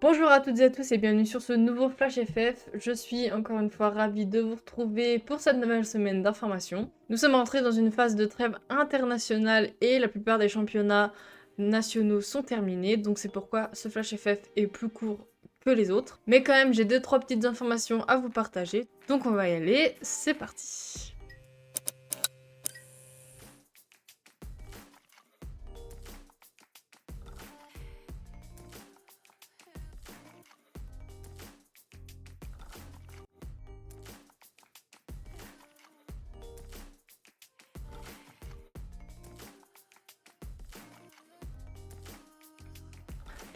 Bonjour à toutes et à tous et bienvenue sur ce nouveau Flash FF. Je suis encore une fois ravie de vous retrouver pour cette nouvelle semaine d'information. Nous sommes entrés dans une phase de trêve internationale et la plupart des championnats nationaux sont terminés, donc c'est pourquoi ce Flash FF est plus court que les autres. Mais quand même, j'ai 2-3 petites informations à vous partager, donc on va y aller, c'est parti.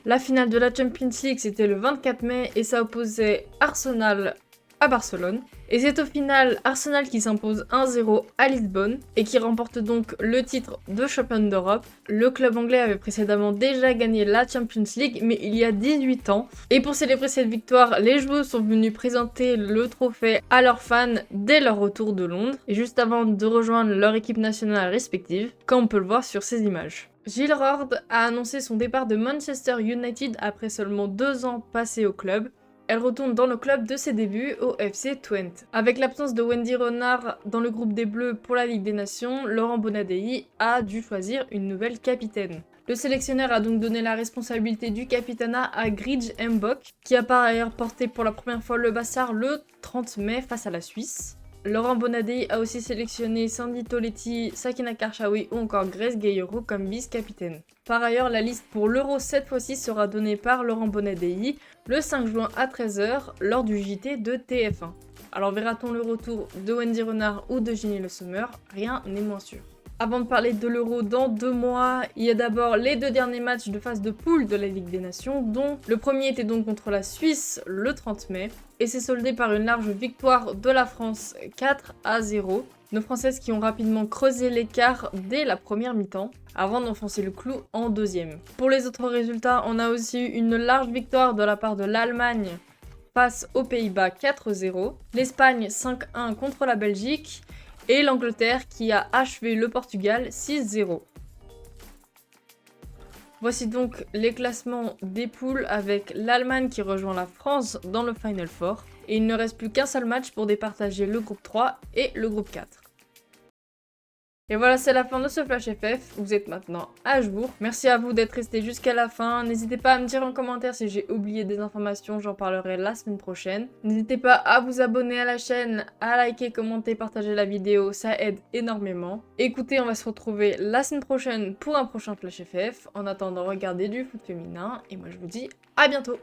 La finale de la Champions League, c'était le 24 mai et ça opposait Arsenal à Barcelone. Et c'est au final Arsenal qui s'impose 1-0 à Lisbonne et qui remporte donc le titre de champion d'Europe. Le club anglais avait précédemment déjà gagné la Champions League, mais il y a 18 ans. Et pour célébrer cette victoire, les joueurs sont venus présenter le trophée à leurs fans dès leur retour de Londres, et juste avant de rejoindre leur équipe nationale respective, comme on peut le voir sur ces images. Gilles Rord a annoncé son départ de Manchester United après seulement 2 ans passés au club. Elle retourne dans le club de ses débuts au FC Twente. Avec l'absence de Wendy Renard dans le groupe des Bleus pour la Ligue des Nations, Laurent Bonadei a dû choisir une nouvelle capitaine. Le sélectionneur a donc donné la responsabilité du capitanat à Gridge Mbok, qui a par ailleurs porté pour la première fois le Bassard le 30 mai face à la Suisse. Laurent Bonadei a aussi sélectionné Sandy Toletti, Sakina Karchaoui ou encore Grace Gayero comme vice-capitaine. Par ailleurs, la liste pour l'Euro cette fois-ci sera donnée par Laurent Bonadei le 5 juin à 13h lors du JT de TF1. Alors verra-t-on le retour de Wendy Renard ou de Ginny Le Sommer? Rien n'est moins sûr. Avant de parler de l'Euro dans 2 mois, il y a d'abord les 2 derniers matchs de phase de poule de la Ligue des Nations, dont le premier était donc contre la Suisse le 30 mai, et s'est soldé par une large victoire de la France 4-0. Nos Françaises qui ont rapidement creusé l'écart dès la première mi-temps, avant d'enfoncer le clou en deuxième. Pour les autres résultats, on a aussi eu une large victoire de la part de l'Allemagne face aux Pays-Bas 4-0, l'Espagne 5-1 contre la Belgique, et l'Angleterre qui a achevé le Portugal 6-0. Voici donc les classements des poules avec l'Allemagne qui rejoint la France dans le Final Four. Et il ne reste plus qu'un seul match pour départager le groupe 3 et le groupe 4. Et voilà, c'est la fin de ce Flash FF, vous êtes maintenant à jour. Merci à vous d'être restés jusqu'à la fin. N'hésitez pas à me dire en commentaire si j'ai oublié des informations, j'en parlerai la semaine prochaine. N'hésitez pas à vous abonner à la chaîne, à liker, commenter, partager la vidéo, ça aide énormément. Écoutez, on va se retrouver la semaine prochaine pour un prochain Flash FF. En attendant, regardez du foot féminin et moi je vous dis à bientôt.